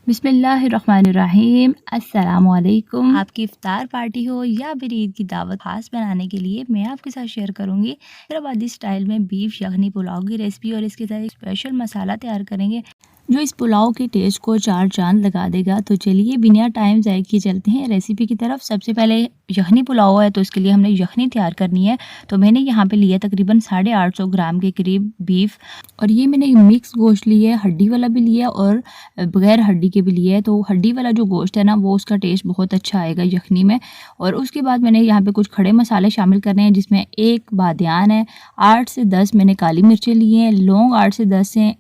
बिस्मिल्लाहिर्रहमानिर्रहीम। अस्सलामुअलैकुम। आपकी इफ्तार पार्टी हो या फिर ईद की दावत खास बनाने के लिए मैं आपके साथ शेयर करूंगी हैदराबादी स्टाइल में बीफ यखनी पुलाव की रेसिपी, और इसके साथ एक स्पेशल मसाला तैयार करेंगे जो इस पुलाव के टेस्ट को चार चांद लगा देगा। तो चलिए बिना टाइम ज़ाय किए चलते हैं रेसिपी की तरफ। सबसे पहले यखनी पुलाव है तो इसके लिए हमने यखनी तैयार करनी है। तो मैंने यहाँ पे लिया तकरीबन 850 ग्राम के करीब बीफ, और ये मैंने मिक्स गोश्त लिया है, हड्डी वाला भी लिया और बगैर हड्डी के भी लिए है। तो हड्डी वाला जो गोश्त है ना वो उसका टेस्ट बहुत अच्छा आएगा यखनी में। और उसके बाद मैंने यहाँ पे कुछ खड़े मसाले शामिल करने हैं, जिसमें एक बादियान है, 8 से 10 मैंने काली मिर्चें ली हैं, लौंग 8 से 10 हैं,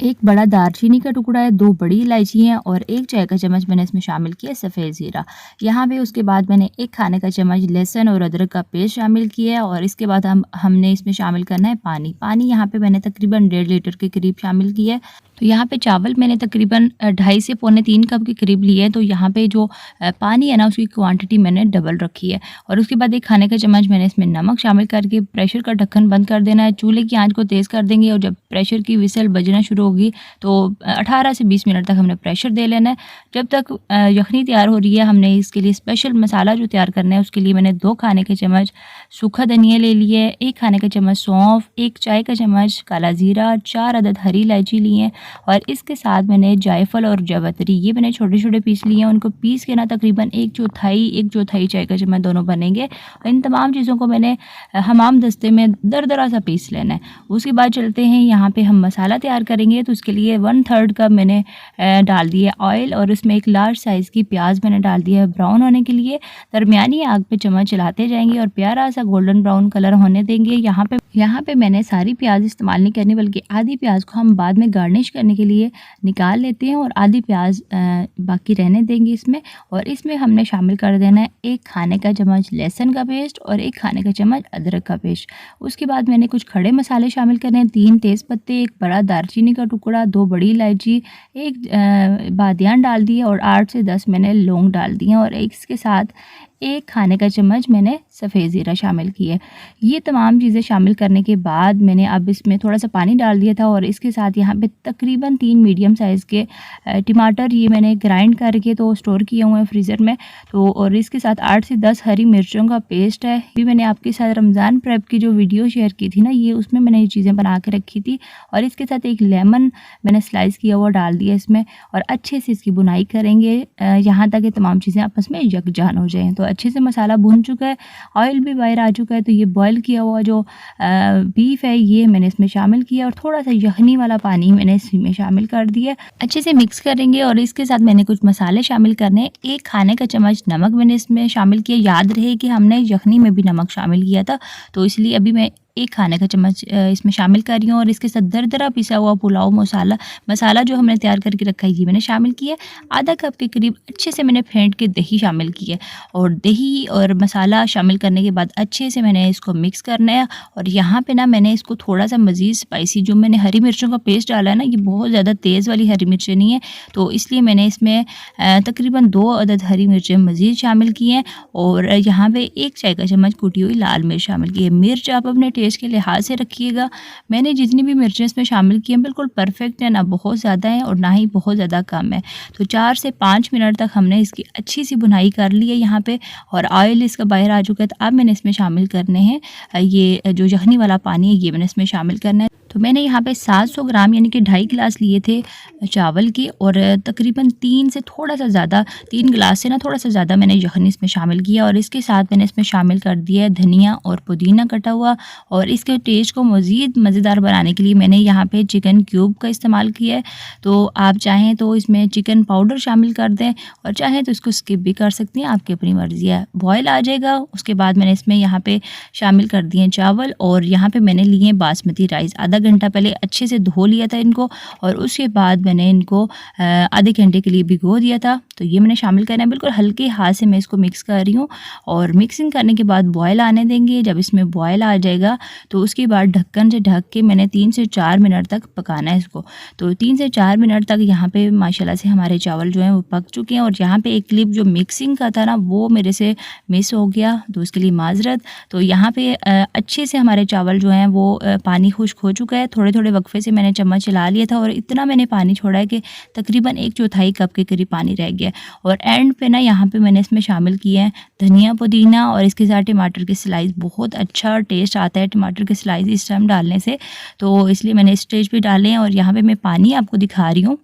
एक बड़ा दालचीनी का टुकड़ा है, 2 बड़ी इलायची हैं और 1 चाय का चम्मच मैंने इसमें शामिल किया सफ़ेद ज़ीरा यहाँ पे। उसके बाद मैंने 1 खाने का चम्मच लहसुन और अदरक का पेस्ट शामिल किया है। और इसके बाद हमने इसमें शामिल करना है पानी यहाँ पे मैंने तकरीबन 1.5 लीटर के करीब शामिल किया है। तो यहाँ पे चावल मैंने तकरीबन 2.5 से पौने 3 कप के करीब लिए है। तो यहाँ पे जो पानी है ना उसकी क्वांटिटी मैंने डबल रखी है। और उसके बाद 1 खाने का चम्मच मैंने इसमें नमक शामिल करके प्रेशर का ढक्कन बंद कर देना है। चूल्हे की आंच को तेज़ कर देंगे और जब प्रेशर की विसल बजना शुरू होगी तो 18 से 20 मिनट तक हमने प्रेशर दे लेना है। जब तक यखनी तैयार हो रही है हमने इसके लिए स्पेशल मसाला जो तैयार करना है उसके लिए मैंने 2 खाने के चम्मच सूखा धनिया ले लिए, 1 खाने का चम्मच सौंफ, 1 चाय का चम्मच काला ज़ीरा, 4 अदद हरी इलायची ली है। और इसके साथ मैंने जायफल और जावित्री ये मैंने छोटे छोटे पीस लिए हैं। उनको पीस के ना तकरीबन 1/4 चाय का चम्मच दोनों बनेंगे। इन तमाम चीज़ों को मैंने हमाम दस्ते में दरदरा सा पीस लेना है। उसके बाद चलते हैं यहाँ पे हम मसाला तैयार करेंगे। तो उसके लिए 1/3 कप मैंने डाल दिया ऑयल, और उसमें एक लार्ज साइज़ की प्याज मैंने डाल दिया है ब्राउन होने के लिए। दरमियानी आग पे चम्मच चलाते जाएंगे और प्यारा सा गोल्डन ब्राउन कलर होने देंगे। यहाँ पे मैंने सारी प्याज इस्तेमाल नहीं करनी, बल्कि आधी प्याज को हम बाद में गार्निश करने के लिए निकाल लेते हैं और आधी प्याज बाकी रहने देंगे इसमें। और इसमें हमने शामिल कर देना है 1 खाने का चम्मच लहसुन का पेस्ट और 1 खाने का चम्मच अदरक का पेस्ट। उसके बाद मैंने कुछ खड़े मसाले शामिल करने हैं, 3 तेज़पत्ते, 1 बड़ा दालचीनी का टुकड़ा, 2 बड़ी इलायची, 1 बादियान डाल दिए और 8 से 10 मैंने लौंग डाल दिए। और इसके साथ 1 खाने का चम्मच मैंने सफ़ेद ज़ीरा शामिल किया है। ये तमाम चीज़ें शामिल करने के बाद मैंने अब इसमें थोड़ा सा पानी डाल दिया था। और इसके साथ यहाँ पे तकरीबन 3 मीडियम साइज़ के टमाटर ये मैंने ग्राइंड करके तो स्टोर किए हुए हैं फ्रीज़र में। तो और इसके साथ 8 से 10 हरी मिर्चों का पेस्ट है। ये मैंने आपके साथ रमज़ान प्रेप की जो वीडियो शेयर की थी ना, ये उसमें मैंने ये चीज़ें बना के रखी थी। और इसके साथ 1 लेमन मैंने स्लाइस किया हुआ डाल दिया इसमें, और अच्छे से इसकी बुनाई करेंगे यहाँ तक ये तमाम चीज़ें आपस में यकजान हो जाएँ। तो अच्छे से मसाला भून चुका है, ऑयल भी बाहर आ चुका है। तो ये बॉईल किया हुआ जो बीफ है ये मैंने इसमें शामिल किया, और थोड़ा सा यखनी वाला पानी मैंने इसमें शामिल कर दिया। अच्छे से मिक्स करेंगे और इसके साथ मैंने कुछ मसाले शामिल करने, 1 खाने का चम्मच नमक मैंने इसमें शामिल किया। याद रहे कि हमने यखनी में भी नमक शामिल किया था, तो इसलिए अभी मैं 1 खाने का चम्मच इसमें शामिल कर रही हूँ। और इसके साथ दरदरा पिसा हुआ पुलाव मसाला जो हमने तैयार करके रखा है ये मैंने शामिल किया। आधा कप के करीब अच्छे से मैंने फेंट के दही शामिल की है, और दही और मसाला शामिल करने के बाद अच्छे से मैंने इसको मिक्स करना है। और यहाँ पे ना मैंने इसको थोड़ा सा मज़ीद स्पाइसी, जो मैंने हरी मिर्चों का पेस्ट डाला है ना ये बहुत ज़्यादा तेज़ वाली हरी मिर्चें नहीं है, तो इसलिए मैंने इसमें तकरीबन 2 अदद हरी मिर्चें मज़ीद शामिल की हैं। और यहाँ पर 1 चाय का चम्मच कुटी हुई लाल मिर्च शामिल की है। मिर्च आप अपने टेस्ट के लिहाज से रखिएगा। मैंने जितनी भी मिर्चें इसमें शामिल की हैं बिल्कुल परफेक्ट है, ना बहुत ज़्यादा है और ना ही बहुत ज़्यादा कम है। तो 4 से 5 मिनट तक हमने इसकी अच्छी सी बुनाई कर ली है यहाँ पे, और ऑयल इसका बाहर आ चुका है। तो अब मैंने इसमें शामिल करने हैं ये जो यखनी वाला पानी है ये मैंने इसमें शामिल करना है। तो मैंने यहाँ पे 700 ग्राम यानी कि 2.5 गिलास लिए थे चावल की, और तकरीबन 3 से थोड़ा सा ज़्यादा, 3 गिलास से ना थोड़ा सा ज़्यादा मैंने यखनी इसमें शामिल किया। और इसके साथ मैंने इसमें शामिल कर दिया है धनिया और पुदीना कटा हुआ। और इसके टेस्ट को मज़ीद मज़ेदार बनाने के लिए मैंने यहाँ पे चिकन क्यूब का इस्तेमाल किया है। तो आप चाहें तो इसमें चिकन पाउडर शामिल कर दें, और चाहें तो इसको स्किप भी कर सकती हैं, आपकी अपनी मर्ज़ी है। बॉयल आ जाएगा उसके बाद मैंने इसमें यहाँ पे शामिल कर दिए चावल, और यहाँ पे मैंने लिए बासमती राइस। आधा घंटा पहले अच्छे से धो लिया था इनको, और उसके बाद मैंने इनको आधे घंटे के लिए भिगो दिया था। तो ये मैंने शामिल करना है। बिल्कुल हल्के हाथ से मैं इसको मिक्स कर रही हूँ और मिक्सिंग करने के बाद बॉयल आने देंगे। जब इसमें बॉयल आ जाएगा तो उसके बाद ढक्कन से ढक के मैंने 3 से 4 मिनट तक पकाना है इसको। तो 3 से 4 मिनट तक यहाँ पे माशाल्लाह से हमारे चावल जो हैं वो पक चुके हैं। और यहाँ पे एक क्लिप जो मिक्सिंग का था ना वो मेरे से मिस हो गया, तो उसके लिए माजरत। तो यहाँ पे अच्छे से हमारे चावल जो हैं वो पानी खुश्क हो चुका है। थोड़े थोड़े वक्फे से मैंने चम्मच चला लिया था और इतना मैंने पानी छोड़ा है कि तकरीबन 1/4 कप के करीब पानी रह गया। और एंड पे ना यहाँ पे मैंने इसमें शामिल किया है धनिया पुदीना और इसके साथ टमाटर की स्लाइस। बहुत अच्छा टेस्ट आता है टमाटर की स्लाइस इस टाइम डालने से, तो इसलिए मैंने इस स्टेज पे डाले हैं। और यहाँ पे मैं पानी आपको दिखा रही हूँ,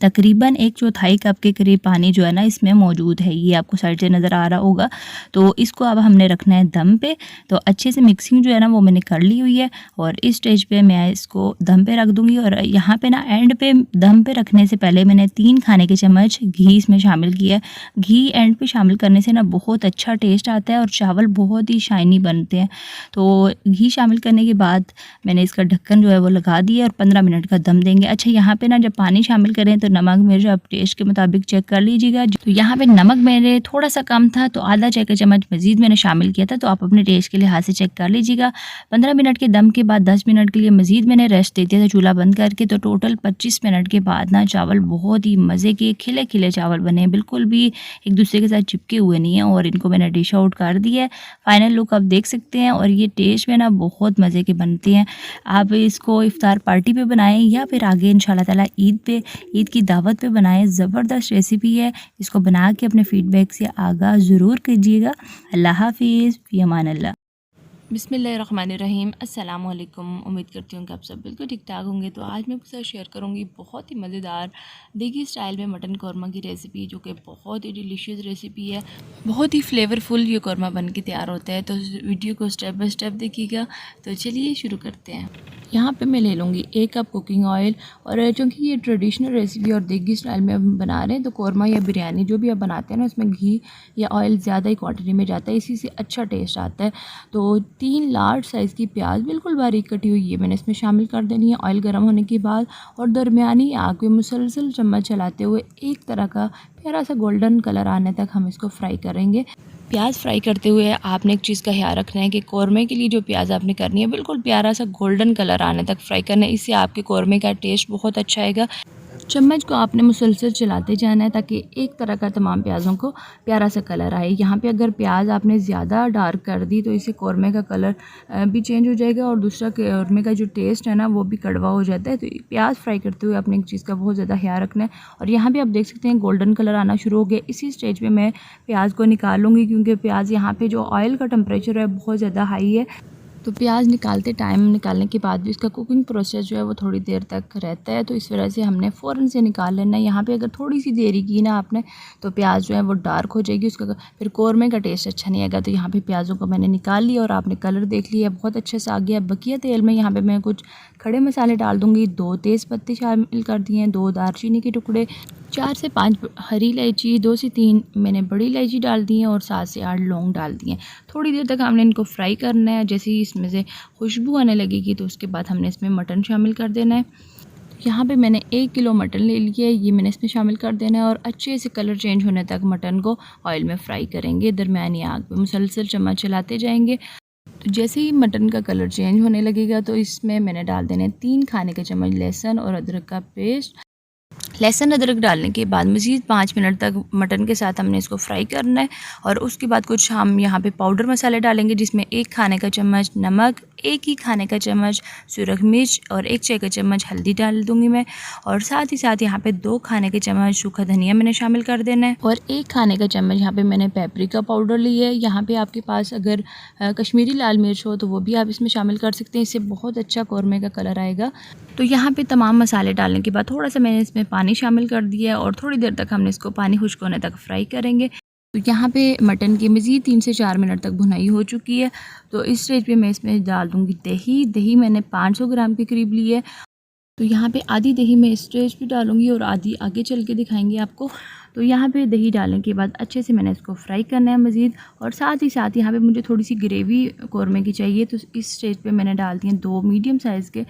तकरीबन 1/4 कप के करीब पानी जो है ना इसमें मौजूद है, ये आपको साइड से नज़र आ रहा होगा। तो इसको अब हमने रखना है दम पे। तो अच्छे से मिक्सिंग जो है ना वो मैंने कर ली हुई है और इस स्टेज पे मैं इसको दम पे रख दूँगी। और यहाँ पे ना एंड पे दम पे रखने से पहले मैंने 3 खाने के चम्मच घी इसमें शामिल किया है। घी एंड पे शामिल करने से ना बहुत अच्छा टेस्ट आता है और चावल बहुत ही शाइनी बनते हैं। तो घी शामिल करने के बाद मैंने इसका ढक्कन जो है वो लगा दिया और 15 मिनट का दम देंगे। अच्छा, यहाँ पे ना जब पानी शामिल करें तो नमक मिर्च आप टेस्ट के मुताबिक चेक कर लीजिएगा। तो यहाँ पे नमक मेरे थोड़ा सा कम था तो आधा चाय का चम्मच मजीद मैंने शामिल किया था, तो आप अपने टेस्ट के लिहाज से चेक कर लीजिएगा। 15 मिनट के दम के बाद 10 मिनट के लिए मजीद मैंने रेस्ट दे दिया था चूल्हा बंद करके। तो टोटल 25 मिनट के बाद ना चावल बहुत ही मज़े के खिले खिले चावल बने, बिल्कुल भी एक दूसरे के साथ चिपके हुए नहीं हैं। और इनको मैंने डिश आउट कर दिया है। फाइनल लुक आप देख सकते हैं और ये टेस्ट में ना बहुत मज़े के बनते हैं। आप इसको इफ्तार पार्टी पे बनाएं या फिर आगे इंशाल्लाह ताला ईद की दावत पे बनाएं। ज़बरदस्त रेसिपी है, इसको बना के अपने फीडबैक से आगाह ज़रूर कीजिएगा। अल्लाह हाफिज़, फ़ी अमान अल्लाह। बिस्मिल्लाहिर्रहमानिर्रहीम। अस्सलाम वालेकुम। उम्मीद करती हूँ कि आप सब बिल्कुल ठीक ठाक होंगे। तो आज मैं आपके साथ शेयर करूँगी बहुत ही मज़ेदार देगी स्टाइल में मटन कौरमा की रेसिपी, जो कि बहुत ही डिलीशियस रेसिपी है। बहुत ही फ्लेवरफुल ये कौरमा बन के तैयार होता है। तो वीडियो को स्टेप बाय स्टेप देखिएगा। तो चलिए शुरू करते हैं। यहाँ पे मैं ले लूँगी 1 कप कुकिंग ऑयल। और चूँकि ये ट्रेडिशनल रेसिपी और देगी स्टाइल में हम बना रहे हैं, तो कौरमा या बिरयानी जो भी आप बनाते हैं ना उसमें घी या ऑयल ज़्यादा ही क्वांटिटी में जाता है, इसी से अच्छा टेस्ट आता है। तो 3 लार्ज साइज़ की प्याज बिल्कुल बारीक कटी हुई है मैंने इसमें शामिल कर देनी है ऑयल गर्म होने के बाद। और दरमियानी आग पे मुसलसल चम्मच चलाते हुए एक तरह का प्यारा सा गोल्डन कलर आने तक हम इसको फ्राई करेंगे। प्याज फ्राई करते हुए आपने एक चीज़ का ख्याल रखना है कि कौरमे के लिए जो प्याज आपने करनी है बिल्कुल प्यारा सा गोल्डन कलर आने तक फ्राई करना है। इससे आपके कौरमे का टेस्ट बहुत अच्छा आएगा। चम्मच को आपने मुसलसल चलाते जाना है ताकि एक तरह का तमाम प्याज़ों को प्यारा सा कलर आए। यहाँ पे अगर प्याज आपने ज़्यादा डार्क कर दी तो इससे कौरमे का कलर भी चेंज हो जाएगा और दूसरा कौरमे का जो टेस्ट है ना वो भी कड़वा हो जाता है। तो प्याज फ्राई करते हुए आपने एक चीज़ का बहुत ज़्यादा ख्याल रखना है। और यहाँ पर आप देख सकते हैं गोल्डन कलर आना शुरू हो गया। इसी स्टेज पर मैं प्याज को निकाल लूँगी क्योंकि प्याज यहाँ पर जो ऑयल का टेम्परेचर है बहुत ज़्यादा हाई है। तो प्याज निकालने के बाद भी इसका कुकिंग प्रोसेस जो है वो थोड़ी देर तक रहता है, तो इस वजह से हमने फ़ौरन से निकाल लेना है। यहाँ पे अगर थोड़ी सी देरी की ना आपने तो प्याज जो है वो डार्क हो जाएगी, उसका फिर कौरमे का टेस्ट अच्छा नहीं आएगा। तो यहाँ पे प्याज़ों को मैंने निकाल लिया और आपने कलर देख लिया बहुत अच्छे से आ गया। बकिया तेल में यहाँ पर मैं कुछ खड़े मसाले डाल दूँगी। 2 तेज़ पत्ते शामिल कर दिए हैं, 2 दालचीनी के टुकड़े, 4 से 5 हरी इलायची, 2 से 3 मैंने बड़ी इलायची डाल दी है और 7 से 8 लौंग डाल दिए हैं। थोड़ी देर तक हमने इनको फ्राई करना है। जैसे ही इसमें से खुशबू आने लगेगी तो उसके बाद हमने इसमें मटन शामिल कर देना है। यहाँ पे मैंने 1 किलो मटन ले लिया है, ये मैंने इसमें शामिल कर देना है और अच्छे से कलर चेंज होने तक मटन को ऑयल में फ्राई करेंगे। दरमियानी आग पे मुसलसल चम्मच चलाते जाएंगे। तो जैसे ही मटन का कलर चेंज होने लगेगा तो इसमें मैंने डाल देने 3 खाने के चम्मच लहसुन और अदरक का पेस्ट। लहसुन अदरक डालने के बाद मज़ीद 5 मिनट तक मटन के साथ हमने इसको फ्राई करना है। और उसके बाद कुछ हम यहाँ पे पाउडर मसाले डालेंगे, जिसमें 1 खाने का चम्मच नमक, 1 ही खाने का चम्मच सुरख मिर्च और 1 चाय का चम्मच हल्दी डाल दूँगी मैं। और साथ ही साथ यहाँ पे 2 खाने के चम्मच सूखा धनिया मैंने शामिल कर देना है और 1 खाने का चम्मच यहाँ पे मैंने पेपरिका पाउडर लिया है। यहाँ पे आपके पास अगर कश्मीरी लाल मिर्च हो तो वो भी आप इसमें शामिल कर सकते हैं, इससे बहुत अच्छा कौरमे का कलर आएगा। तो यहाँ पे तमाम मसाले डालने के बाद थोड़ा सा मैंने इसमें पानी शामिल कर दिया है और थोड़ी देर तक हमने इसको पानी खुश्क होने तक फ्राई करेंगे। तो यहाँ पे मटन की मज़ीद 3 से 4 मिनट तक भुनाई हो चुकी है। तो इस स्टेज पे मैं इसमें डाल दूँगी दही मैंने 500 ग्राम के करीब ली है। तो यहाँ पे आधी दही मैं इस स्टेज पे डालूँगी और आधी आगे चल के दिखाएंगे आपको। तो यहाँ पे दही डालने के बाद अच्छे से मैंने इसको फ्राई करना है मज़ीद। और साथ ही साथ यहाँ पे मुझे थोड़ी सी ग्रेवी कौरमे की चाहिए, तो इस स्टेज पे मैंने डाल दिए 2 मीडियम साइज़ के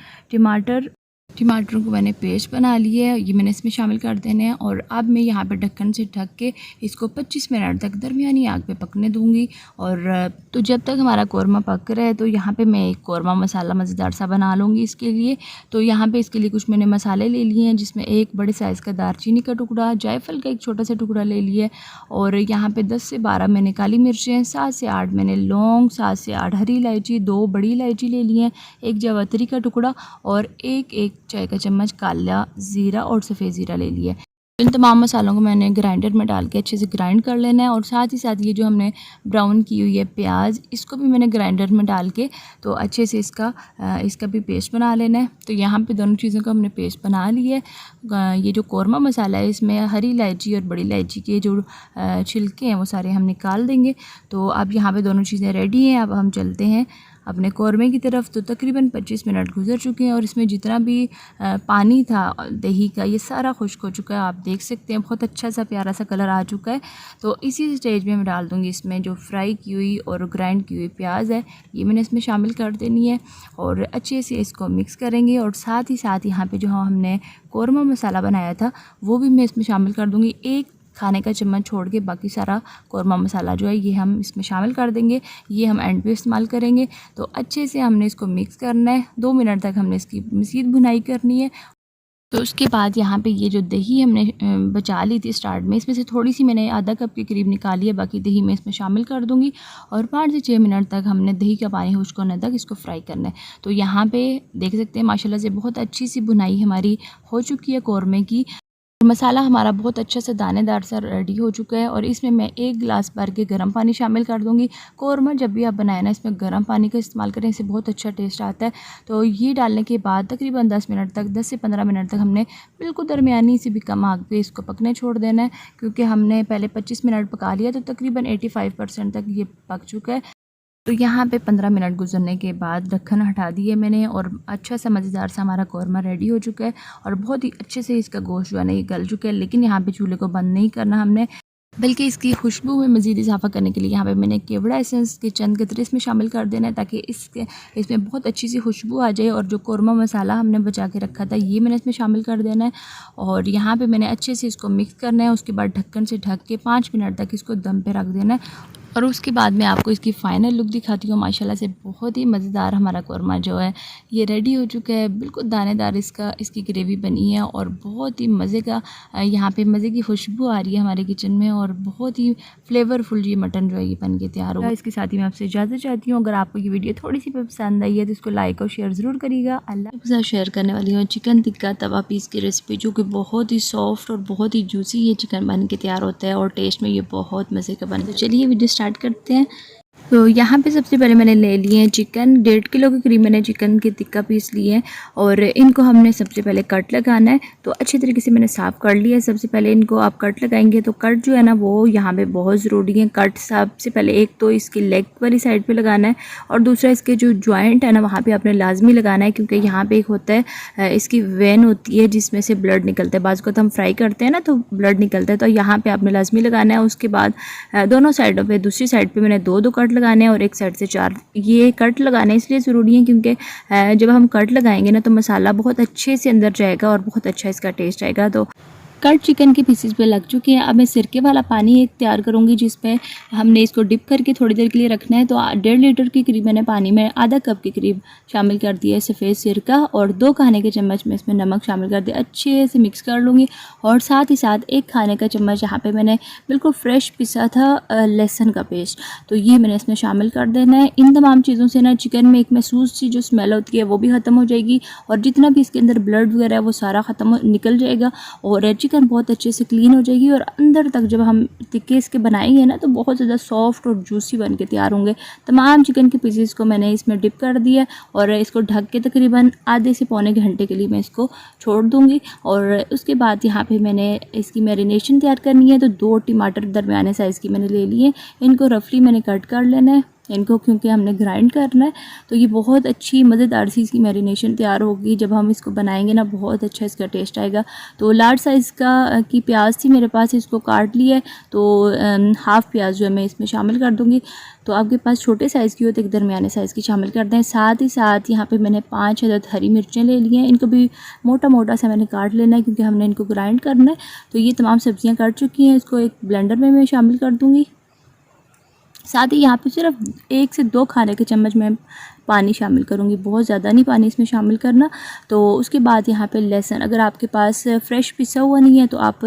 टमाटरों को मैंने पेस्ट बना लिया है, ये मैंने इसमें शामिल कर देने हैं। और अब मैं यहाँ पे ढक्कन से ढक के इसको 25 मिनट तक दरमियानी आग पे पकने दूँगी। और तो जब तक हमारा कौरमा पक रहा है तो यहाँ पे मैं एक कौरमा मसाला मज़ेदार सा बना लूँगी इसके लिए। तो यहाँ पे इसके लिए कुछ मैंने मसाले ले लिए हैं, जिसमें एक बड़े साइज़ का दालचीनी का टुकड़ा, जायफल का एक छोटा सा टुकड़ा ले लिया, और यहाँ पे 10 से 12 मैंने काली मिर्चें, 7 से 8 मैंने लौंग, 7 से 8 हरी इलायची, 2 बड़ी इलायची ले ली हैं, एक जावित्री का टुकड़ा और एक चाय का चम्मच काला ज़ीरा और सफ़ेद ज़ीरा ले लिया। इन तमाम मसालों को मैंने ग्राइंडर में डाल के अच्छे से ग्राइंड कर लेना है। और साथ ही साथ ये जो हमने ब्राउन की हुई है प्याज, इसको भी मैंने ग्राइंडर में डाल के तो अच्छे से इसका भी पेस्ट बना लेना है। तो यहाँ पे दोनों चीज़ों का हमने पेस्ट बना लिया है। ये जो कौरमा मसाला है इसमें हरी इलायची और बड़ी इलायची के जो छिलके हैं वो सारे हम निकाल देंगे। तो अब यहाँ पर दोनों चीज़ें रेडी हैं। अब हम चलते हैं अपने कौरमे की तरफ। तो तकरीबन 25 मिनट गुजर चुके हैं और इसमें जितना भी पानी था दही का ये सारा खुश्क हो चुका है। आप देख सकते हैं बहुत अच्छा सा प्यारा सा कलर आ चुका है। तो इसी स्टेज में मैं डाल दूँगी इसमें जो फ्राई की हुई और ग्राइंड की हुई प्याज है, ये मैंने इसमें शामिल कर देनी है और अच्छे से इसको मिक्स करेंगे। और साथ ही साथ यहाँ पे जो हमने कौरमा मसाला बनाया था वो भी मैं इसमें शामिल कर दूँगी। एक खाने का चम्मच छोड़ के बाकी सारा कौरमा मसाला जो है ये हम इसमें शामिल कर देंगे। ये हम एंड पे इस्तेमाल करेंगे। तो अच्छे से हमने इसको मिक्स करना है। 2 मिनट तक हमने इसकी मज़ीद भुनाई करनी है। तो उसके बाद यहाँ पे ये जो दही हमने बचा ली थी स्टार्ट में, इसमें से थोड़ी सी मैंने आधा कप के करीब निकाली है, बाकी दही मैं इसमें शामिल कर दूँगी। और 5 से 6 मिनट तक हमने दही का पानी खुश्क होने तक इसको फ्राई करना है। तो यहाँ पे देख सकते हैं माशाल्लाह से बहुत अच्छी सी भुनाई हमारी हो चुकी है कौरमे की। मसाला हमारा बहुत अच्छा सा दानेदार सा रेडी हो चुका है। और इसमें मैं 1 गिलास भर के गर्म पानी शामिल कर दूंगी। कौरमा जब भी आप बनाएं ना इसमें गर्म पानी का इस्तेमाल करें, इससे बहुत अच्छा टेस्ट आता है। तो ये डालने के बाद तकरीबन 10 मिनट तक 10 से 15 मिनट तक हमने बिल्कुल दरमियानी से भी कम आग पे इसको पकने छोड़ देना है, क्योंकि हमने पहले 25 मिनट पका लिया तो तकरीबन 85% तक ये पक चुका है। तो यहाँ पे 15 मिनट गुजरने के बाद ढक्कन हटा दिए मैंने और अच्छा सा मज़ेदार सा हमारा कौरमा रेडी हो चुका है। और बहुत ही अच्छे से इसका गोश्त जो है ना ये गल चुका है। लेकिन यहाँ पे चूल्हे को बंद नहीं करना हमने, बल्कि इसकी खुशबू में मज़ीद इजाफा करने के लिए यहाँ पे मैंने केवड़ा एसेंस के चंद कतरे इसमें शामिल कर देना है, ताकि इसमें बहुत अच्छी सी खुशबू आ जाए। और जो कौरमा मसाला हमने बचा के रखा था ये मैंने इसमें शामिल कर देना है। और यहाँ पे मैंने अच्छे से इसको मिक्स करना है। उसके बाद ढक्कन से ढक के 5 मिनट तक इसको दम पे रख देना है। और उसके बाद मैं आपको इसकी फ़ाइनल लुक दिखाती हूँ। माशाल्लाह से बहुत ही मज़ेदार हमारा कौरमा जो है ये रेडी हो चुका है। बिल्कुल दानेदार इसकी ग्रेवी बनी है और बहुत ही मज़े का यहाँ पे मज़े की खुशबू आ रही है हमारे किचन में। और बहुत ही फ्लेवरफुल ये मटन जो है ये बन के तैयार होगा। इसके साथ ही मैं आपसे इजाज़त चाहती हूँ। अगर आपको ये वीडियो थोड़ी सी पसंद आई है तो इसको लाइक और शेयर ज़रूर करिएगा। अल्लाह के साथ शेयर करने वाली हूँ चिकन टिक्का तवा पीस की रेसिपी, जो कि बहुत ही सॉफ्ट और बहुत ही जूसी ये चिकन बन के तैयार होता है और टेस्ट में ये बहुत मज़े का बनता है। चलिए वीडियो स्टार्ट करते हैं। तो यहाँ पे सबसे पहले मैंने ले लिए हैं चिकन, 1.5 किलो के करीब मैंने चिकन के टिक्का पीस लिए हैं। और इनको हमने सबसे पहले कट लगाना है। तो अच्छे तरीके से मैंने साफ़ कर लिया है। सबसे पहले इनको आप कट लगाएंगे तो कट जो है ना वो यहाँ पे बहुत ज़रूरी है। कट सबसे पहले एक तो इसकी लेग वाली साइड पे लगाना है और दूसरा इसके जो जॉइंट है ना वहाँ पे आपने लाजमी लगाना है, क्योंकि यहाँ पे एक होता है इसकी वेन होती है जिसमें से ब्लड निकलता है। बाज़ को तो हम फ्राई करते हैं ना तो ब्लड निकलता है, तो यहाँ पर आपने लाजमी लगाना है। उसके बाद दोनों साइडों पर, दूसरी साइड पर मैंने 2 कट लगाने हैं और एक साइड से 4। ये कट लगाने इसलिए ज़रूरी है क्योंकि जब हम कट लगाएंगे ना तो मसाला बहुत अच्छे से अंदर जाएगा और बहुत अच्छा इसका टेस्ट आएगा। तो कट चिकन के पीसेस पे लग चुके हैं। अब मैं सिरके वाला पानी एक तैयार करूँगी जिसमें हमने इसको डिप करके थोड़ी देर के लिए रखना है। तो 1.5 लीटर के करीब मैंने पानी में आधा कप के करीब शामिल कर दिया है सफ़ेद सिरका और 2 खाने के चम्मच में इसमें नमक शामिल कर दिया। अच्छे से मिक्स कर लूँगी। और साथ ही साथ 1 खाने का चम्मच यहाँ पर मैंने बिल्कुल फ्रेश पिसा था लहसुन का पेस्ट, तो ये मैंने इसमें शामिल कर देना है। इन तमाम चीज़ों से ना चिकन में एक महसूस सी जो स्मेल होती है वो भी ख़त्म हो जाएगी और जितना भी इसके अंदर ब्लड वगैरह है वो सारा निकल जाएगा और चिकन बहुत अच्छे से क्लीन हो जाएगी। और अंदर तक जब हम टिक्के इसके बनाएंगे ना तो बहुत ज़्यादा सॉफ्ट और जूसी बन के तैयार होंगे। तमाम चिकन के पीसेस को मैंने इसमें डिप कर दिया और इसको ढक के तकरीबन आधे से पौने घंटे के लिए मैं इसको छोड़ दूँगी। और उसके बाद यहाँ पे मैंने इसकी मैरिनेशन तैयार करनी है। तो 2 टमाटर दरमियाने साइज़ की मैंने ले लिए, इनको रफली मैंने कट कर लेना है। इनको, क्योंकि हमने ग्राइंड करना है। तो ये बहुत अच्छी मज़ेदार सी इसकी मैरिनेशन तैयार होगी। जब हम इसको बनाएंगे ना बहुत अच्छा इसका टेस्ट आएगा। तो लार्ज साइज़ की प्याज थी मेरे पास, इसको काट लिया है। तो हाफ़ प्याज जो है मैं इसमें शामिल कर दूँगी। तो आपके पास छोटे साइज़ की हो तो एक दरमियाने साइज़ की शामिल कर दें। साथ ही साथ यहाँ पे मैंने 5 अदद हरी मिर्चें ले ली हैं। इनको भी मोटा मोटा सा मैंने काट लेना है, क्योंकि हमने इनको ग्राइंड करना है। तो ये तमाम सब्ज़ियाँ कट चुकी हैं, इसको एक ब्लेंडर में मैं शामिल कर दूँगी। साथ ही यहाँ पे सिर्फ 1 से 2 खाने के चम्मच मैं पानी शामिल करूँगी, बहुत ज़्यादा नहीं पानी इसमें शामिल करना। तो उसके बाद यहाँ पे लहसुन, अगर आपके पास फ्रेश पिसा हुआ नहीं है तो आप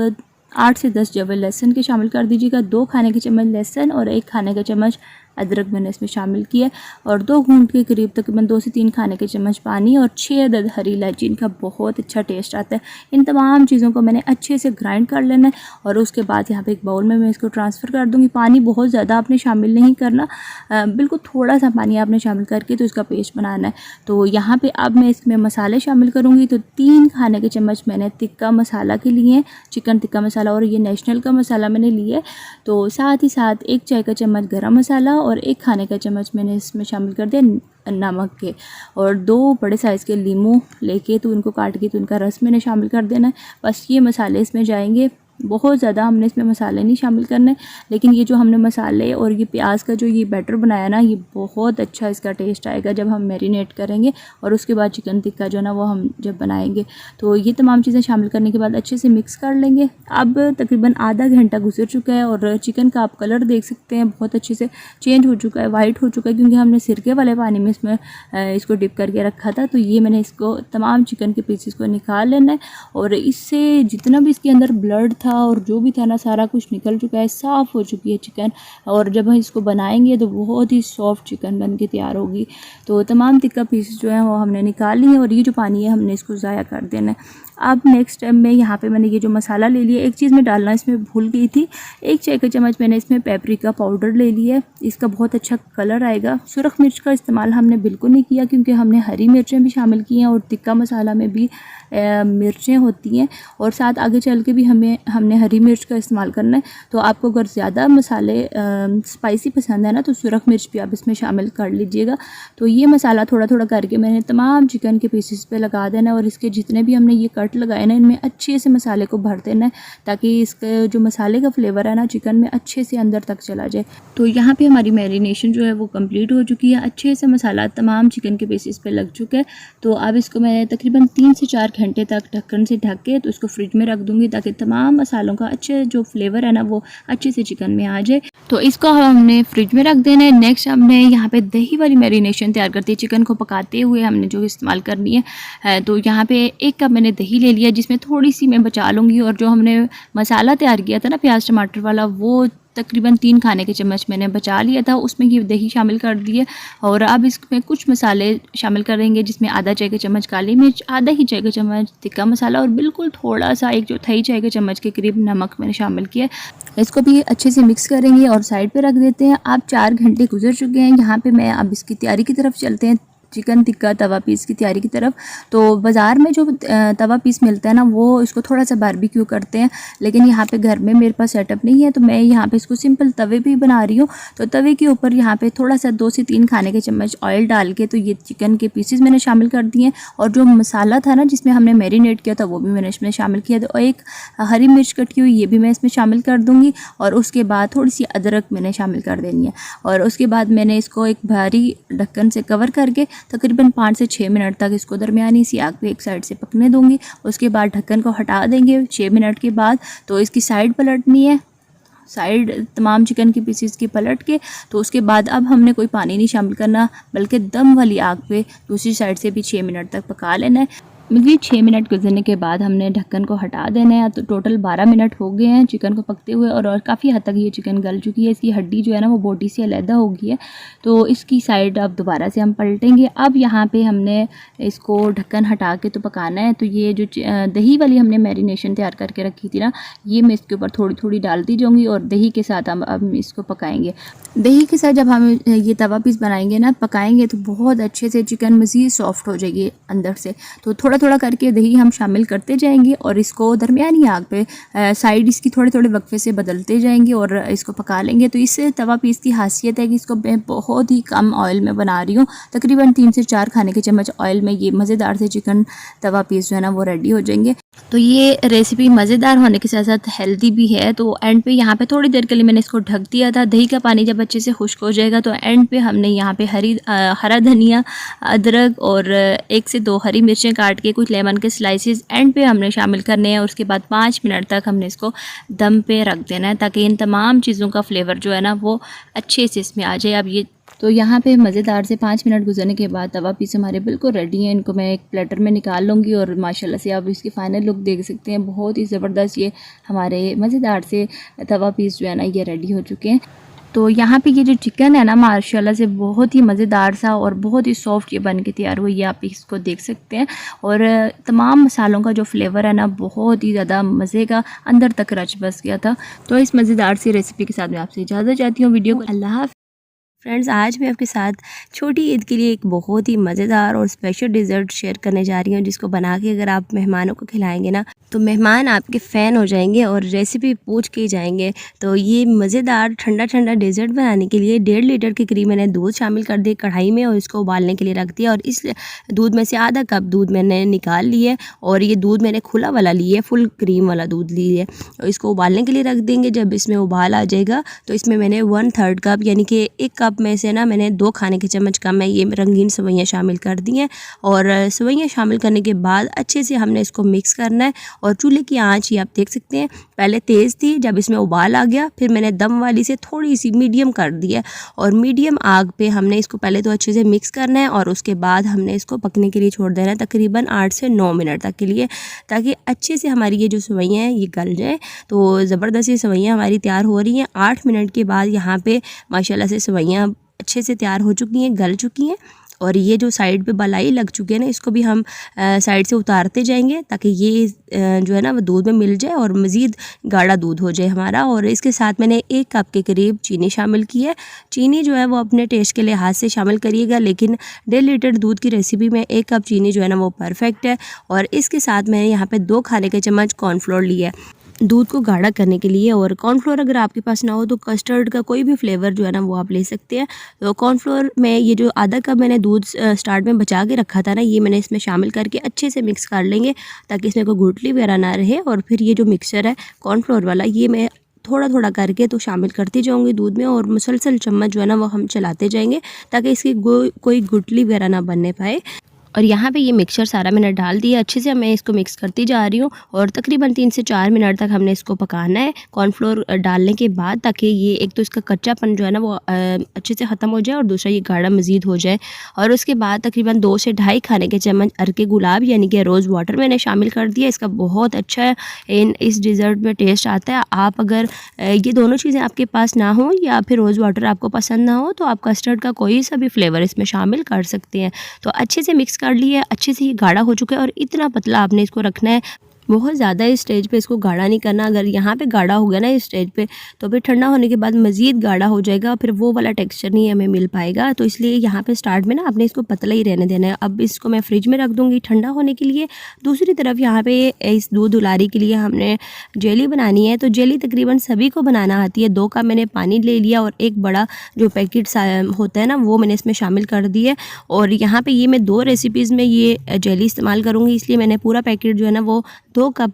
8 से 10 जवे लहसुन के शामिल कर दीजिएगा। 2 खाने के चम्मच लहसुन और 1 खाने का चम्मच अदरक मैंने इसमें शामिल किया। और 2 घूंट के करीब तकरीबन 2 से 3 खाने के चम्मच पानी और 6 अदद हरी इलायची। इनका बहुत अच्छा टेस्ट आता है। इन तमाम चीज़ों को मैंने अच्छे से ग्राइंड कर लेना है। और उसके बाद यहाँ पे एक बाउल में मैं इसको ट्रांसफ़र कर दूँगी। पानी बहुत ज़्यादा आपने शामिल नहीं करना, बिल्कुल थोड़ा सा पानी आपने शामिल करके तो इसका पेस्ट बनाना है। तो यहाँ पर अब मैं इसमें मसाले शामिल करूँगी। तो 3 खाने के चम्मच मैंने तिक्का मसाला के लिए, चिकन टिक्का मसाला, और ये नेशनल का मसाला मैंने लिया है। तो साथ ही साथ 1 चाय का चम्मच गरम मसाला और 1 खाने का चम्मच मैंने इसमें शामिल कर दिया नमक के। और 2 बड़े साइज़ के लीमू लेके तो उनको काट के तो उनका रस मैंने शामिल कर देना है। बस ये मसाले इसमें जाएंगे। बहुत ज़्यादा हमने इसमें मसाले नहीं शामिल करने, लेकिन ये जो हमने मसाले और ये प्याज का जो ये बैटर बनाया ना, ये बहुत अच्छा इसका टेस्ट आएगा जब हम मैरिनेट करेंगे। और उसके बाद चिकन टिक्का जो ना वो हम जब बनाएंगे। तो ये तमाम चीज़ें शामिल करने के बाद अच्छे से मिक्स कर लेंगे। अब तकरीबन आधा घंटा गुजर चुका है और चिकन का आप कलर देख सकते हैं बहुत अच्छे से चेंज हो चुका है, वाइट हो चुका है, क्योंकि हमने सिरके वाले पानी में इसमें इसको डिप करके रखा था। तो ये मैंने इसको तमाम चिकन के पीसेस को निकाल लेना है। और इससे जितना भी इसके अंदर ब्लड था और जो भी था ना, सारा कुछ निकल चुका है, साफ़ हो चुकी है चिकन। और जब हम इसको बनाएंगे तो बहुत ही सॉफ्ट चिकन बन के तैयार होगी। तो तमाम टिक्का पीसेस जो हैं वो हमने निकाल लिए और ये जो पानी है हमने इसको ज़ाया कर देना है। अब नेक्स्ट टाइम में यहाँ पे मैंने ये जो मसाला ले लिया, एक चीज़ मैं डालना इसमें भूल गई थी। 1 चाय का चम्मच मैंने इसमें पेपरिका पाउडर ले लिया है। इसका बहुत अच्छा कलर आएगा। सुरख मिर्च का इस्तेमाल हमने बिल्कुल नहीं किया, क्योंकि हमने हरी मिर्चें भी शामिल की हैं और टिक्का मसाला में भी मिर्चें होती हैं। और साथ आगे चल के भी हमने हरी मिर्च का इस्तेमाल करना है। तो आपको अगर ज़्यादा मसाले स्पाइसी पसंद है ना, तो सुरख मिर्च भी आप इसमें शामिल कर लीजिएगा। तो ये मसाला थोड़ा थोड़ा करके मैंने तमाम चिकन के पीसेस पे लगा देना है। और इसके जितने भी हमने ये कट लगाए ना, इनमें अच्छे से मसाले को भर देना है, ताकि इसका जो मसाले का फ्लेवर है ना चिकन में अच्छे से अंदर तक चला जाए। तो यहाँ पे हमारी मैरिनेशन जो है वो कंप्लीट हो चुकी है। अच्छे से मसाला तमाम चिकन के पीसेस पे लग चुका है। तो अब इसको मैं तकरीबन 3 से 4 घंटे तक ढक्कन से ढक के तो इसको फ्रिज में रख दूँगी, ताकि तमाम मसालों का अच्छे जो फ्लेवर है ना वो अच्छे से चिकन में आ जाए। तो इसको हमने फ्रिज में रख देना है। नेक्स्ट हमने यहाँ पे दही वाली मैरिनेशन तैयार करती है। चिकन को पकाते हुए हमने जो इस्तेमाल करनी है, तो यहाँ पे 1 कप मैंने दही ले लिया, जिसमें थोड़ी सी मैं बचा लूँगी। और जो हमने मसाला तैयार किया था ना प्याज टमाटर वाला, वो तकरीबन 3 खाने के चम्मच मैंने बचा लिया था, उसमें ये दही शामिल कर दिए। और अब इसमें कुछ मसाले शामिल करेंगे, जिसमें आधा चाय का चम्मच काली मिर्च, आधा ही चाय का चम्मच टिक्का मसाला और बिल्कुल थोड़ा सा 1/4 चाय के चम्मच के करीब नमक मैंने शामिल किया। इसको भी अच्छे से मिक्स करेंगे और साइड पे रख देते हैं। अब 4 घंटे गुजर चुके हैं। यहाँ पे मैं अब इसकी तैयारी की तरफ चलते हैं, चिकन टिक्का तवा पीस की तैयारी की तरफ। तो बाज़ार में जो तवा पीस मिलता है ना, वो इसको थोड़ा सा बारबेक्यू करते हैं, लेकिन यहाँ पे घर में मेरे पास सेटअप नहीं है। तो मैं यहाँ पे इसको सिंपल तवे पे ही बना रही हूँ। तो तवे के ऊपर यहाँ पे थोड़ा सा 2 से 3 खाने के चम्मच ऑयल डाल के तो ये चिकन के पीसेस मैंने शामिल कर दिए। और जो मसाला था ना जिसमें हमने मैरिनेट किया था, वो भी मैंने इसमें शामिल किया था। और 1 हरी मिर्च कटी हुई, ये भी मैं इसमें शामिल कर दूँगी। और उसके बाद थोड़ी सी अदरक मैंने शामिल कर देनी है। और उसके बाद मैंने इसको एक भारी ढक्कन से कवर करके तकरीबन 5 से 6 मिनट तक इसको दरमियानी सी आग पे एक साइड से पकने दूंगी। उसके बाद ढक्कन को हटा देंगे 6 मिनट के बाद। तो इसकी साइड पलटनी है, साइड तमाम चिकन की पीसीस की पलट के। तो उसके बाद अब हमने कोई पानी नहीं शामिल करना, बल्कि दम वाली आग पे दूसरी साइड से भी 6 मिनट तक पका लेना है। मतलब 6 मिनट गुजरने के बाद हमने ढक्कन को हटा देना है। तो टोटल 12 मिनट हो गए हैं चिकन को पकते हुए और काफ़ी हद तक ये चिकन गल चुकी है। इसकी हड्डी जो है ना वो बोटी से अलहदा हो गई है। तो इसकी साइड अब दोबारा से हम पलटेंगे। अब यहाँ पे हमने इसको ढक्कन हटा के तो पकाना है। तो ये जो दही वाली हमने मैरिनेशन तैयार करके रखी थी ना, ये मैं इसके ऊपर थोड़ी थोड़ी डालती जाऊँगी और दही के साथ हम अब इसको पकाएंगे। दही के साथ जब हम ये तवा पीस बनाएंगे ना, पकाएंगे तो बहुत अच्छे से चिकन मज़ीद सॉफ्ट हो जाएगी अंदर से। तो थोड़ा थोड़ा थोड़ा करके दही हम शामिल करते जाएंगे और इसको दरमियानी आग पे साइड इसकी थोड़े थोड़े वक्फे से बदलते जाएंगे और इसको पका लेंगे। तो इस तवा पीस की खासियत है कि इसको मैं बहुत ही कम ऑयल में बना रही हूँ, तकरीबन 3 से 4 खाने के चम्मच ऑयल में ये मज़ेदार से चिकन तवा पीस जो है ना वो रेडी हो जाएंगे। तो ये रेसिपी मज़ेदार होने के साथ साथ हेल्दी भी है। तो एंड पे यहाँ पे थोड़ी देर के लिए मैंने इसको ढक दिया था। दही का पानी जब अच्छे से खुश्क हो जाएगा तो एंड पे हमने यहाँ पे हरा धनिया, अदरक और 1 से 2 हरी मिर्चें काट के, कुछ लेमन के स्लाइसेस एंड पे हमने शामिल करने हैं। और उसके बाद 5 मिनट तक हमने इसको दम पे रख देना है ताकि इन तमाम चीज़ों का फ्लेवर जो है ना वो अच्छे से इसमें आ जाए। अब ये तो यहाँ पे मज़ेदार से 5 मिनट गुजरने के बाद तवा पीस हमारे बिल्कुल रेडी हैं। इनको मैं एक प्लेटर में निकाल लूँगी और माशाल्लाह से आप इसकी फ़ाइनल लुक देख सकते हैं। बहुत ही ज़बरदस्त ये हमारे मज़ेदार से तवा पीस जो है ना ये रेडी हो चुके हैं। तो यहाँ पे ये जो चिकन है ना माशाल्लाह से बहुत ही मज़ेदार सा और बहुत ही सॉफ्ट ये बन के तैयार हुई है। आप इसको देख सकते हैं और तमाम मसालों का जो फ्लेवर है ना बहुत ही ज़्यादा मज़े का अंदर तक रच बस गया था। तो इस मज़ेदार सी रेसिपी के साथ मैं आपसे इजाज़त चाहती हूँ। वीडियो को अल्लाह फ्रेंड्स, आज मैं आपके साथ छोटी ईद के लिए एक बहुत ही मज़ेदार और स्पेशल डिज़र्ट शेयर करने जा रही हूँ, जिसको बना के अगर आप मेहमानों को खिलाएंगे ना तो मेहमान आपके फ़ैन हो जाएंगे और रेसिपी पूछ के ही जाएंगे। तो ये मज़ेदार ठंडा ठंडा डेज़र्ट बनाने के लिए 1.5 लीटर के करीब मैंने दूध शामिल कर दिया कढ़ाई में और इसको उबालने के लिए रख दिया। और इस दूध में से आधा कप दूध मैंने निकाल लिया और ये दूध मैंने खुला वाला लिया है, फुल क्रीम वाला दूध लिया है। और इसको उबालने के लिए रख देंगे। जब इसमें उबाल आ जाएगा तो इसमें मैंने 1/3 कप यानी कि 1 कप में से ना मैंने 2 खाने के चम्मच कम है ये रंगीन सेवइयाँ शामिल कर दी हैं। और सेवइयाँ शामिल करने के बाद अच्छे से हमने इसको मिक्स करना है। और चूल्हे की आंच ही आप देख सकते हैं पहले तेज़ थी, जब इसमें उबाल आ गया फिर मैंने दम वाली से थोड़ी सी मीडियम कर दिया और मीडियम आग पे हमने इसको पहले तो अच्छे से मिक्स करना है और उसके बाद हमने इसको पकने के लिए छोड़ देना है तकरीबन 8 से 9 मिनट तक के लिए, ताकि अच्छे से हमारी ये जो सेवइयाँ हैं ये गल जाए। तो ज़बरदस्त ये सेवइयाँ हमारी तैयार हो रही हैं। 8 मिनट के बाद यहाँ पे माशाल्लाह से सेवइयाँ अच्छे से तैयार हो चुकी हैं, गल चुकी हैं। और ये जो साइड पे बलाई लग चुकी है ना इसको भी हम साइड से उतारते जाएंगे ताकि ये जो है ना वो दूध में मिल जाए और मज़ीद गाढ़ा दूध हो जाए हमारा। और इसके साथ मैंने 1 कप के करीब चीनी शामिल की है। चीनी जो है वो अपने टेस्ट के लिहाज से शामिल करिएगा, लेकिन 1.5 लीटर दूध की रेसिपी में 1 कप चीनी जो है ना वो परफेक्ट है। और इसके साथ मैंने यहाँ पर 2 खाने के चम्मच कॉर्नफ्लोर लिया है दूध को गाढ़ा करने के लिए। और कॉर्नफ्लोर अगर आपके पास ना हो तो कस्टर्ड का कोई भी फ्लेवर जो है ना वो आप ले सकते हैं। तो कॉर्नफ्लोर में ये जो आधा कप मैंने दूध स्टार्ट में बचा के रखा था ना ये मैंने इसमें शामिल करके अच्छे से मिक्स कर लेंगे ताकि इसमें कोई गुठली वगैरह ना रहे। और फिर ये जो मिक्सचर है कॉर्नफ्लोर वाला ये मैं थोड़ा थोड़ा करके तो शामिल करती जाऊँगी दूध में और मुसलसल चम्मच जो है ना वो हम चलाते जाएंगे ताकि इसकी कोई गुठली वगैरह ना बनने पाए। और यहाँ पे ये मिक्सचर सारा मैंने डाल दिया, अच्छे से मैं इसको मिक्स करती जा रही हूँ और तकरीबन 3 से 4 मिनट तक हमने इसको पकाना है कॉर्नफ्लोर डालने के बाद, ताकि ये एक तो इसका कच्चापन जो है ना वो अच्छे से ख़त्म हो जाए और दूसरा ये गाढ़ा मज़ीद हो जाए। और उसके बाद तकरीबन 2 से 2.5 खाने के चम्मच अरके गुलाब यानी कि रोज़ वाटर मैंने शामिल कर दिया। इसका बहुत अच्छा इस डिज़र्ट में टेस्ट आता है। आप अगर ये दोनों चीज़ें आपके पास ना हो या फिर रोज़ वाटर आपको पसंद ना हो तो आप कस्टर्ड का कोई सा भी फ्लेवर इसमें शामिल कर सकते हैं। तो अच्छे से मिक्स कर लिया, अच्छे से ये गाढ़ा हो चुका है और इतना पतला आपने इसको रखना है, बहुत ज़्यादा इस स्टेज पे इसको गाढ़ा नहीं करना। अगर यहाँ पे गाढ़ा हो गया ना इस स्टेज पे तो फिर ठंडा होने के बाद मज़ीद गाढ़ा हो जाएगा, फिर वो वाला टेक्सचर नहीं हमें मिल पाएगा। तो इसलिए यहाँ पे स्टार्ट में ना आपने इसको पतला ही रहने देना है। अब इसको मैं फ्रिज में रख दूँगी ठंडा होने के लिए। दूसरी तरफ यहाँ पे इस दूध उलारी के लिए हमने जेली बनानी है। तो जेली तकरीबन सभी को बनाना आती है। 2 कप मैंने पानी ले लिया और एक बड़ा जो पैकेट होता है ना वो मैंने इसमें शामिल कर दिया। और यहाँ पर ये मैं 2 रेसिपीज़ में ये जेली इस्तेमाल करूँगी, इसलिए मैंने पूरा पैकेट जो है ना वो 2 कप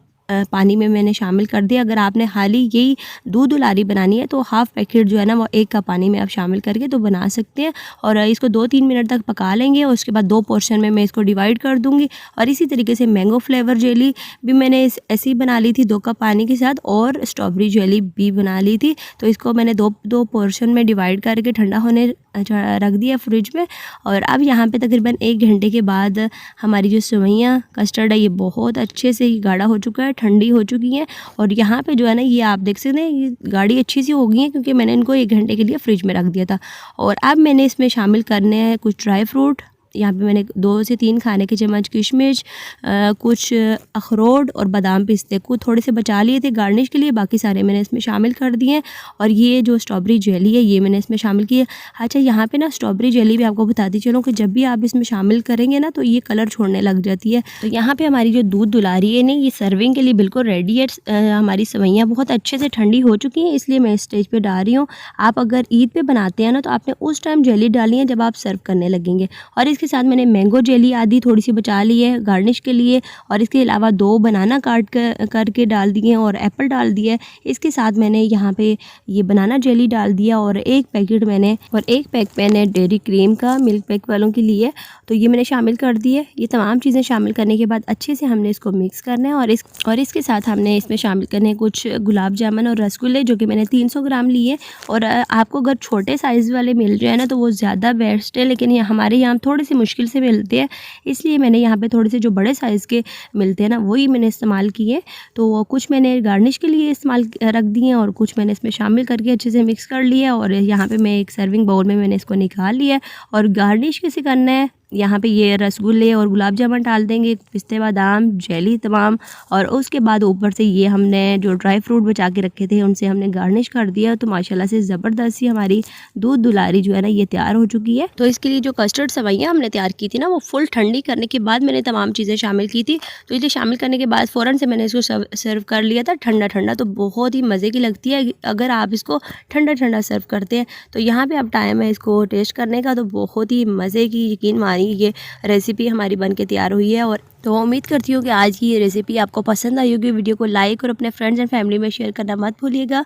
पानी में मैंने शामिल कर दिया। अगर आपने खाली यही दूध उलारी बनानी है तो हाफ़ पैकेट जो है ना वो 1 कप पानी में आप शामिल करके तो बना सकते हैं। और इसको 2-3 मिनट तक पका लेंगे और उसके बाद 2 पोर्शन में मैं इसको डिवाइड कर दूंगी। और इसी तरीके से मैंगो फ्लेवर जेली भी मैंने ऐसी बना ली थी 2 कप पानी के साथ, और स्ट्रॉबेरी जेली भी बना ली थी। तो इसको मैंने दो पोर्शन में डिवाइड करके ठंडा होने रख दिया फ्रिज में। और अब यहाँ पे तकरीबन 1 घंटे के बाद हमारी जो सेवइयाँ कस्टर्ड है ये बहुत अच्छे से गाढ़ा हो चुका है, ठंडी हो चुकी हैं। और यहाँ पे जो है ना ये आप देख सकते हैं ये गाढ़ी अच्छी सी हो गई है क्योंकि मैंने इनको 1 घंटे के लिए फ्रिज में रख दिया था। और अब मैंने इसमें शामिल करने हैं कुछ ड्राई फ्रूट यहाँ पे मैंने 2 से 3 खाने के चम्मच किशमिश, कुछ अखरोट और बादाम पिस्ते को थोड़े से बचा लिए थे गार्निश के लिए, बाकी सारे मैंने इसमें शामिल कर दिए। और ये जो स्ट्रॉबेरी जेली है ये मैंने इसमें शामिल की है। अच्छा, यहाँ पे ना स्ट्रॉबेरी जेली भी आपको बताती चलूँ कि जब भी आप इसमें शामिल करेंगे ना तो ये कलर छोड़ने लग जाती है। तो यहाँ पे हमारी जो दूध दुलारी है नहीं, ये सर्विंग के लिए बिल्कुल रेडी है। हमारी सेवइयाँ बहुत अच्छे से ठंडी हो चुकी हैं, इसलिए मैं इस स्टेज पे डाल रही हूँ। आप अगर ईद पे बनाते हैं ना तो आपने उस टाइम जेली डाली है जब आप सर्व करने लगेंगे। और इसके साथ मैंने मैंगो जेली आधी थोड़ी सी बचा ली है गार्निश के लिए, और इसके अलावा 2 बनाना काट करके डाल दिए और एप्पल डाल दिया। इसके साथ मैंने यहाँ पे ये बनाना जेली डाल दिया और एक पैक मैंने डेयरी क्रीम का मिल्क पैक वालों के लिए, तो ये मैंने शामिल कर दिए। ये तमाम चीज़ें शामिल करने के बाद अच्छे से हमने इसको मिक्स करना है। और इसके साथ हमने इसमें शामिल करने हैं कुछ गुलाब जामुन और रसगुल्ले, जो कि मैंने 300 ग्राम लिए। और आपको अगर छोटे साइज़ वाले मिल जाए ना तो वो ज़्यादा बेस्ट है, लेकिन हमारे यहाँ थोड़े से मुश्किल से मिलते हैं, इसलिए मैंने यहाँ पे थोड़े से जो बड़े साइज़ के मिलते हैं ना वही मैंने इस्तेमाल किए। तो कुछ मैंने गार्निश के लिए इस्तेमाल रख दिए और कुछ मैंने इसमें शामिल करके अच्छे से मिक्स कर लिया। और यहाँ पे मैं एक सर्विंग बाउल में मैंने इसको निकाल लिया। और गार्निश कैसे करना है, यहाँ पे ये रसगुल्ले और गुलाब जामुन डाल देंगे, पिस्ते बादाम जेली तमाम, और उसके बाद ऊपर से ये हमने जो ड्राई फ्रूट बचा के रखे थे उनसे हमने गार्निश कर दिया। तो माशाल्लाह से ज़बरदस्त सी हमारी दूध दुलारी जो है ना ये तैयार हो चुकी है। तो इसके लिए जो कस्टर्ड सेवइयाँ हमने तैयार की थी ना वो फुल ठंडी करने के बाद मैंने तमाम चीज़ें शामिल की थी। तो ये शामिल करने के बाद फ़ौरन से मैंने इसको सर्व कर लिया था ठंडा ठंडा। तो बहुत ही मज़े की लगती है अगर आप इसको ठंडा ठंडा सर्व करते हैं। तो यहाँ पर अब टाइम है इसको टेस्ट करने का, तो बहुत ही मज़े की, यकीन मानिए ये रेसिपी हमारी बन के तैयार हुई है। और तो उम्मीद करती हूँ कि आज की ये रेसिपी आपको पसंद आई होगी। वीडियो को लाइक और अपने फ्रेंड्स एंड फैमिली में शेयर करना मत भूलिएगा।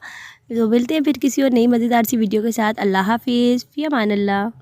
तो मिलते हैं फिर किसी और नई मज़ेदार सी वीडियो के साथ। अल्लाह हाफिज़, फ़ी अमान अल्लाह।